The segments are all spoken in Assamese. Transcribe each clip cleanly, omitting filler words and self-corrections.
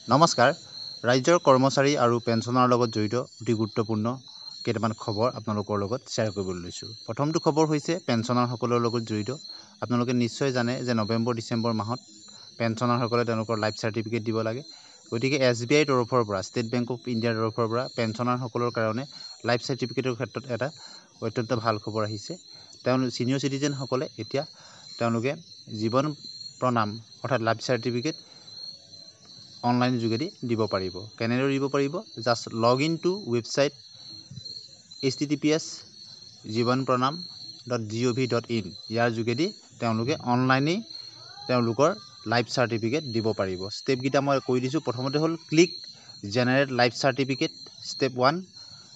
নমস্কাৰ ৰাজ্যৰ কৰ্মচাৰী আৰু পেঞ্চনৰ লগত জড়িত অতি গুৰুত্বপূৰ্ণ কেইটামান খবৰ আপোনালোকৰ লগত শ্বেয়াৰ কৰিবলৈ লৈছোঁ। প্ৰথমটো খবৰ হৈছে পেঞ্চনাৰসকলৰ লগত জড়িত। আপোনালোকে নিশ্চয় জানে যে নৱেম্বৰ ডিচেম্বৰ মাহত পেঞ্চনাৰসকলে তেওঁলোকৰ লাইফ চাৰ্টিফিকেট দিব লাগে। গতিকে SBI তৰফৰ পৰা ষ্টেট বেংক অফ ইণ্ডিয়াৰ তৰফৰ পৰা পেঞ্চনাৰসকলৰ কাৰণে লাইফ চাৰ্টিফিকেটৰ ক্ষেত্ৰত এটা অত্যন্ত ভাল খবৰ আহিছে। ছিনিয়ৰ চিটিজেনসকলে এতিয়া তেওঁলোকে জীৱন প্ৰণাম অৰ্থাৎ লাইফ চাৰ্টিফিকেট অনলাইন যোগেদি দিব পাৰিব। কেনেদৰে দিব পাৰিব? Just log in to website https://jivanpranam.gov.in ইয়াৰ যোগেদি তেওঁলোকে অনলাইনেই তেওঁলোকৰ লাইফ চাৰ্টিফিকেট দিব পাৰিব। ষ্টেপকেইটা মই কৈ দিছোঁ। প্ৰথমতে হ'ল click generate life certificate step 1।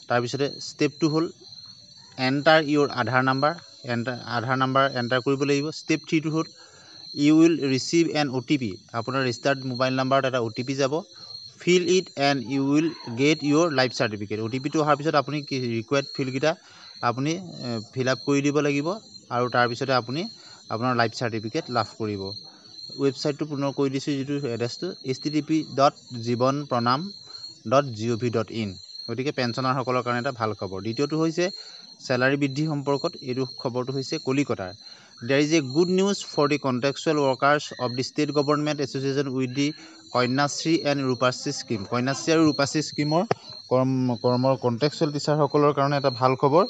তাৰপিছতে ষ্টেপ 2 হ'ল enter your Aadhaar number enter কৰিব লাগিব। ষ্টেপ 3টো হ'ল you will receive an OTP। আপোনাৰ ৰেজিষ্টাৰ্ড মোবাইল নাম্বাৰত এটা OTP যাব। Fill it and you will get your life certificate. OTPটো অহাৰ পিছত আপুনি ৰিকুৱাৰ্ড ফিল্ডকেইটা আপুনি ফিল আপ কৰি দিব লাগিব আৰু তাৰপিছতে আপুনি আপোনাৰ লাইফ চাৰ্টিফিকেট লাভ কৰিব। ৱেবছাইটটো পুনৰ কৈ দিছোঁ, যিটো এড্ৰেছটো http://jivanpranam.gov.in। গতিকে পেঞ্চনাৰসকলৰ কাৰণে এটা ভাল খবৰ। দ্বিতীয়টো হৈছে চেলাৰী বৃদ্ধি সম্পৰ্কত। এইটো খবৰটো হৈছে কলিকতাৰ। There is a good news for the contractual workers of the state government association with the Kanyashree and Rupashree scheme. Kanyashree আৰু ৰূপাশ্ৰী স্কিমৰ কৰ্মৰ কণ্ট্ৰেকচুৱেল টিচাৰসকলৰ কাৰণে এটা ভাল খবৰ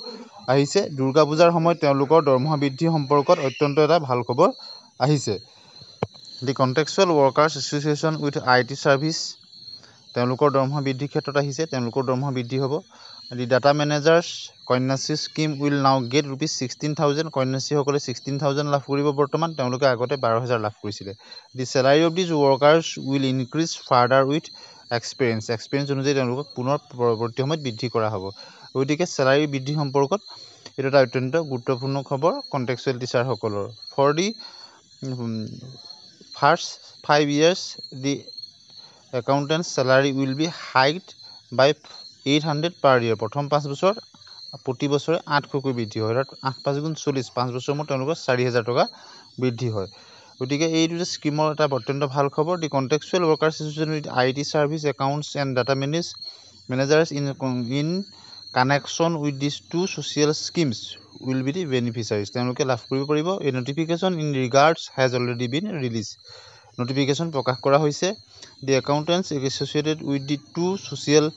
আহিছে। দুৰ্গা পূজাৰ সময়ত তেওঁলোকৰ দৰমহা বৃদ্ধি সম্পৰ্কত অত্যন্ত এটা ভাল খবৰ আহিছে। The contractual workers association with IT service তেওঁলোকৰ দৰমহা বৃদ্ধিৰ ক্ষেত্ৰত আহিছে। তেওঁলোকৰ দৰমহা বৃদ্ধি হ'ব। The data managers Kanyashree scheme will now get ₹16,000। কন্যাশ্ৰীসকলে 16,000 লাভ কৰিব বৰ্তমান। তেওঁলোকে আগতে 12,000 লাভ কৰিছিলে। The salary of these workers will increase further with experience অনুযায়ী তেওঁলোকক পুনৰ পৰৱৰ্তী সময়ত বৃদ্ধি কৰা হ'ব। গতিকে চেলাৰী বৃদ্ধি সম্পৰ্কত এইটো এটা অত্যন্ত গুৰুত্বপূৰ্ণ খবৰ কণ্ট্ৰেকচুৱেল টিচাৰসকলৰ। For the first 5 years the accountant salary will be hiked by 800 per year. প্ৰথম 5 বছৰ প্ৰতি বছৰে 800কৈ বৃদ্ধি হয়। অৰ্থাৎ 8×5 = 40। 5 বছৰ মূৰত তেওঁলোকৰ 4,000 টকা বৃদ্ধি হয়। গতিকে এইটো যে স্কিমৰ এটা অত্যন্ত ভাল খবৰ। The contractual workers association with IT service accounts and data managers in connection with this two social schemes will be the beneficiaries. তেওঁলোকে লাভ কৰিব পাৰিব। এই notification in regards has already been release. Notification প্ৰকাশ কৰা হৈছে। The accountants associated with the two social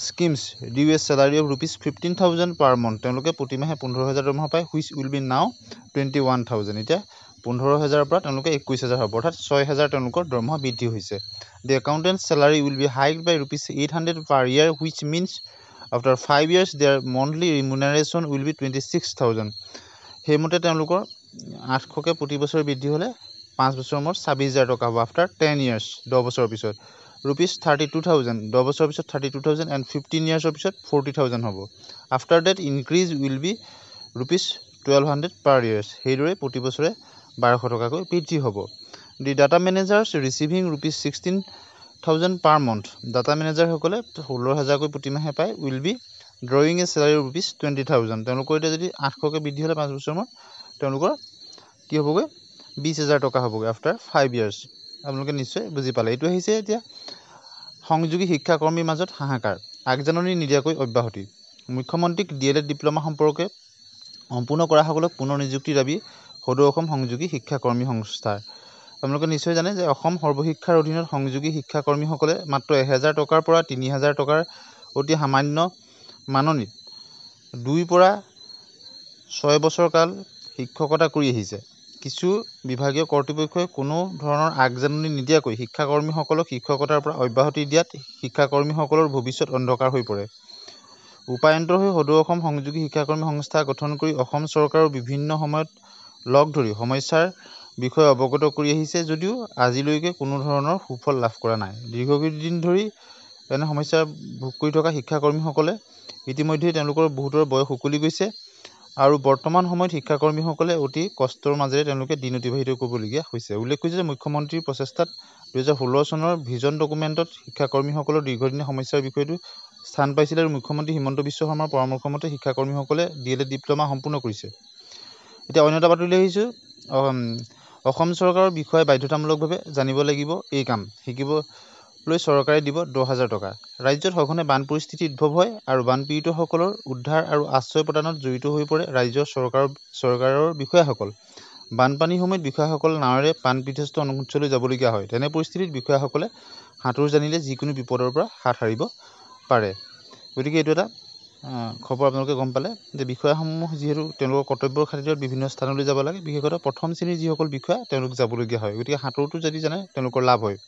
schemes due a salary of ₹15,000 per month. তেওঁলোকে প্ৰতিমাহে 15,000 দৰমহা পায়। হুইচ উইল বি নাও 21,000। এতিয়া 15,000ৰ পৰা তেওঁলোকে 21,000 হ'ব। অৰ্থাৎ 6,000 তেওঁলোকৰ দৰমহা বৃদ্ধি হৈছে। The accountant salary will be hiked by ₹800 per year which means after 5 years their monthly remuneration will be 26,000। সেইমতে তেওঁলোকৰ 800কৈ প্ৰতি বছৰ বৃদ্ধি হ'লে 5 বছৰৰ মূৰত 26,000 টকা হ'ব। আফটাৰ 10 years 10 বছৰৰ পিছত ₹32,000। 10 বছৰৰ পিছত 32,000 এণ্ড 15 yearsৰ পিছত 40,000 হ'ব। After that increase will be ₹1,200 per years. সেইদৰে প্ৰতি বছৰে 1,200 টকাকৈ বৃদ্ধি হ'ব। The data managers receiving ₹16,000 per month. Data মেনেজাৰসকলে 16,000কৈ প্ৰতিমাহে পায়। Will be drawing a salary ₹20,000। তেওঁলোকৰ এতিয়া যদি 800কৈ বৃদ্ধি হ'লে 5 বছৰ মূৰত তেওঁলোকৰ কি হ'বগৈ? 20,000 টকা হ'বগৈ আফটাৰ 5 years। আপোনালোকে নিশ্চয় বুজি পালে। এইটো আহিছে এতিয়া সংযোগী শিক্ষাকৰ্মীৰ মাজত হাহাকাৰ। আগজাননী নিদিয়াকৈ অব্যাহতি। মুখ্যমন্ত্ৰীক DLED ডিপ্ল'মা সম্পৰ্কে সম্পূৰ্ণ কৰাসকলক পুনৰ নিযুক্তিৰ দাবী সদৌ অসম সংযোগী শিক্ষাকৰ্মী সংস্থাৰ। আপোনালোকে নিশ্চয় জানে যে অসম সৰ্বশিক্ষাৰ অধীনত সংযোগী শিক্ষাকৰ্মীসকলে মাত্ৰ 1,000 টকাৰ পৰা 3,000 টকাৰ অতি সামান্য মাননীত 2 পৰা 6 বছৰ কাল শিক্ষকতা কৰি আহিছে। কিছু বিভাগীয় কৰ্তৃপক্ষই কোনো ধৰণৰ আগজাননী নিদিয়াকৈ শিক্ষাকৰ্মীসকলক শিক্ষকতাৰ পৰা অব্যাহতি দিয়াত শিক্ষাকৰ্মীসকলৰ ভৱিষ্যত অন্ধকাৰ হৈ পৰে। উপায়ন্তৰ হৈ সদৌ অসম সংযোগী শিক্ষাকৰ্মী সংস্থা গঠন কৰি অসম চৰকাৰৰ বিভিন্ন সময়ত লগ ধৰি সমস্যাৰ বিষয়ে অৱগত কৰি আহিছে যদিও আজিলৈকে কোনো ধৰণৰ সুফল লাভ কৰা নাই। দীৰ্ঘদিন ধৰি এনে সমস্যা ভোগ কৰি থকা শিক্ষাকৰ্মীসকলে ইতিমধ্যে তেওঁলোকৰ বহুতৰ বয়স উকলি গৈছে আৰু বৰ্তমান সময়ত শিক্ষাকৰ্মীসকলে অতি কষ্টৰ মাজেৰে তেওঁলোকে দিন অতিবাহিত কৰিবলগীয়া হৈছে। উল্লেখ কৰিছে যে মুখ্যমন্ত্ৰীৰ প্ৰচেষ্টাত 2016 চনৰ ভিজন ডকুমেণ্টত শিক্ষাকৰ্মীসকলৰ দীৰ্ঘদিনীয়া সমস্যাৰ বিষয়টো স্থান পাইছিল আৰু মুখ্যমন্ত্ৰী হিমন্ত বিশ্ব শৰ্মাৰ পৰামৰ্শ মতে শিক্ষাকৰ্মীসকলে DLED ডিপ্ল'মা সম্পূৰ্ণ কৰিছে। এতিয়া অন্য এটা বাতৰি আহিছোঁ। অসম চৰকাৰৰ বিষয়ে বাধ্যতামূলকভাৱে জানিব লাগিব এই কাম শিকিব লৈ চৰকাৰে দিব 10,000 টকা। ৰাজ্যত সঘনে বান পৰিস্থিতি উদ্ভৱ হয় আৰু বানপীড়িতসকলৰ উদ্ধাৰ আৰু আশ্ৰয় প্ৰদানত জড়িত হৈ পৰে ৰাজ্যৰ চৰকাৰৰ বিষয়াসকল। বানপানীৰ সময়ত বিষয়াসকল নাৱেৰে বানবিধ্বস্ত অঞ্চললৈ যাবলগীয়া হয়। তেনে পৰিস্থিতিত বিষয়াসকলে সাঁতোৰ জানিলে যিকোনো বিপদৰ পৰা হাত সাৰিব পাৰে। গতিকে এইটো এটা খবৰ আপোনালোকে গম পালে যে বিষয়াসমূহ যিহেতু তেওঁলোকৰ কৰ্তব্যৰ খাতিৰত বিভিন্ন স্থানলৈ যাব লাগে, বিশেষতঃ প্ৰথম শ্ৰেণীৰ যিসকল বিষয়া তেওঁলোক যাবলগীয়া হয়। গতিকে সাঁতোৰটো যদি জানে তেওঁলোকৰ লাভ হয়।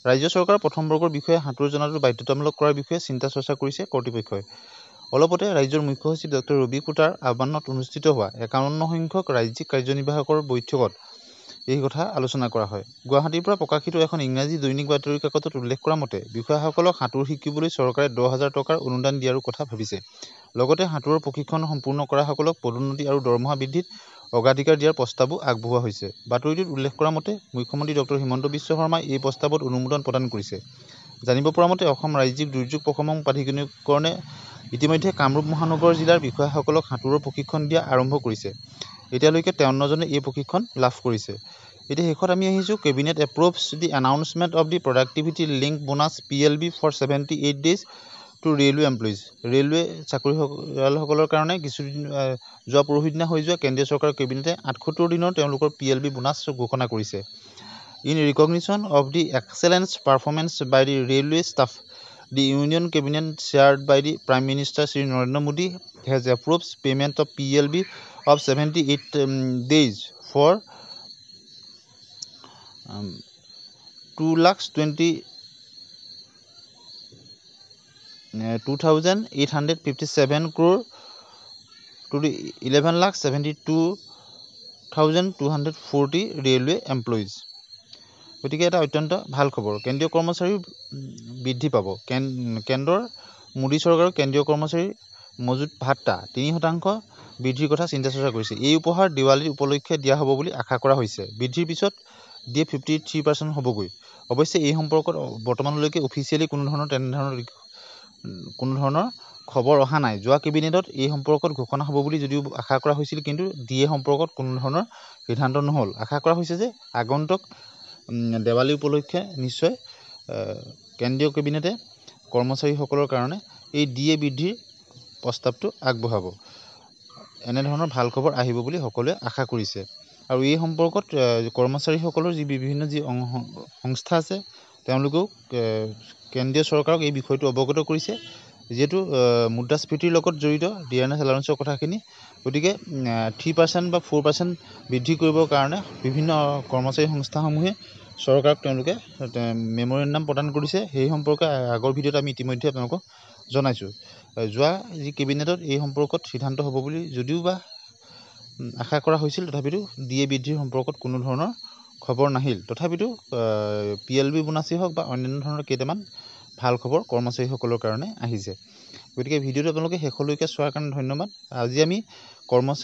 ৰাজ্য চৰকাৰৰ প্ৰথম বৰ্গৰ বিষয়ে সাঁতোৰ জনাটো বাধ্যতামূলক কৰাৰ বিষয়ে চিন্তা চৰ্চা কৰিছে কৰ্তৃপক্ষই। অলপতে ৰাজ্যৰ মুখ্য সচিব ডক্টৰ ৰবি কুটাৰ আহ্বানত অনুষ্ঠিত হোৱা 51 সংখ্যক ৰাজ্যিক কাৰ্যনিৰ্বাহকৰ বৈঠকত এই কথা আলোচনা কৰা হয়। গুৱাহাটীৰ পৰা প্ৰকাশিত এখন ইংৰাজী দৈনিক বাতৰি কাকতত উল্লেখ কৰা মতে বিষয়াসকলক সাঁতোৰ শিকিবলৈ চৰকাৰে 10,000 টকাৰ অনুদান দিয়াৰ কথা ভাবিছে। লগতে সাঁতোৰৰ প্ৰশিক্ষণ সম্পূৰ্ণ কৰাসকলক পদোন্নতি আৰু দৰমহা বৃদ্ধিত অগ্ৰাধিকাৰ দিয়াৰ প্ৰস্তাৱো আগবঢ়োৱা হৈছে। বাতৰিটোত উল্লেখ কৰা মতে মুখ্যমন্ত্ৰী ডক্টৰ হিমন্ত বিশ্ব শৰ্মাই এই প্ৰস্তাৱত অনুমোদন প্ৰদান কৰিছে। জানিব পৰা মতে অসম ৰাজ্যিক দুৰ্যোগ প্ৰশমন প্ৰাধিকৰণে ইতিমধ্যে কামৰূপ মহানগৰ জিলাৰ বিষয়াসকলক সাঁতোৰৰ প্ৰশিক্ষণ দিয়া আৰম্ভ কৰিছে। এতিয়ালৈকে 53 জনে এই প্ৰশিক্ষণ লাভ কৰিছে। এতিয়া শেষত আমি আহিছোঁ, cabinet approves the announcement of the productivity link bonus PLB for 78 days to railway employees. Railway চাকৰিয়ালসকলৰ কাৰণে কিছুদিন যোৱা পৰহি দিনা হৈ যোৱা কেন্দ্ৰীয় চৰকাৰৰ কেবিনেটে 78 দিনৰ তেওঁলোকৰ PLB বোনাছ ঘোষণা কৰিছে। In recognition of the excellence performance by the railway staff, the Union Cabinet chaired by the Prime Minister Sri Narendra Modi has approved payment of PLB of 78 days for 2,2,857 crore to the 11,72,240 railway employees. গতিকে এটা অত্যন্ত ভাল খবৰ। কেন্দ্ৰীয় কৰ্মচাৰী বৃদ্ধি পাব। কেন্দ্ৰৰ মোদী চৰকাৰৰ কেন্দ্ৰীয় কৰ্মচাৰীৰ মজুত ভাত্তা 3% বৃদ্ধিৰ কথা চিন্তা চৰ্চা কৰিছে। এই উপহাৰ দিৱালী উপলক্ষে দিয়া হ'ব বুলি আশা কৰা হৈছে। বৃদ্ধিৰ পিছত দিয়ে 53% হ'বগৈ। অৱশ্যে এই সম্পৰ্কত বৰ্তমানলৈকে অফিচিয়েলি কোনো ধৰণৰ খবৰ অহা নাই। যোৱা কেবিনেটত এই সম্পৰ্কত ঘোষণা হ'ব বুলি যদিও আশা কৰা হৈছিল, কিন্তু ডিএ সম্পৰ্কত কোনো ধৰণৰ সিদ্ধান্ত নহ'ল। আশা কৰা হৈছে যে আগন্তুক দেৱালী উপলক্ষে নিশ্চয় কেন্দ্ৰীয় কেবিনেটে কৰ্মচাৰীসকলৰ কাৰণে এই ডিএ বৃদ্ধিৰ প্ৰস্তাৱটো আগবঢ়াব। এনেধৰণৰ ভাল খবৰ আহিব বুলি সকলোৱে আশা কৰিছে। আৰু এই সম্পৰ্কত কৰ্মচাৰীসকলৰ বিভিন্ন সংস্থা আছে তেওঁলোকেও কেন্দ্ৰীয় চৰকাৰক এই বিষয়টো অৱগত কৰিছে, যিহেতু মুদ্ৰাস্ফীতিৰ লগত জড়িত ডিয়াৰনেছ এলাউন্সৰ কথাখিনি। গতিকে 3% বা 4% বৃদ্ধি কৰিবৰ কাৰণে বিভিন্ন কৰ্মচাৰী সংস্থাসমূহে চৰকাৰক তেওঁলোকে মেমৰেণ্ডাম প্ৰদান কৰিছে। সেই সম্পৰ্কে আগৰ ভিডিঅ'ত আমি ইতিমধ্যে আপোনালোকক জনাইছোঁ। যোৱা যি কেবিনেটত এই সম্পৰ্কত সিদ্ধান্ত হ'ব বুলি যদিও বা আশা কৰা হৈছিল, তথাপিতো ডিএ বৃদ্ধিৰ সম্পৰ্কত কোনো ধৰণৰ খবৰ নাহিল। তথাপিতো PLB বোনাছেই হওক বা অন্যান্য ধৰণৰ কেইটামান ভাল খবৰ কৰ্মচাৰীসকলৰ কাৰণে আহিছে। গতিকে ভিডিঅ'টো আপোনালোকে শেষলৈকে চোৱাৰ কাৰণে ধন্যবাদ। আজি আমি কৰ্মচাৰী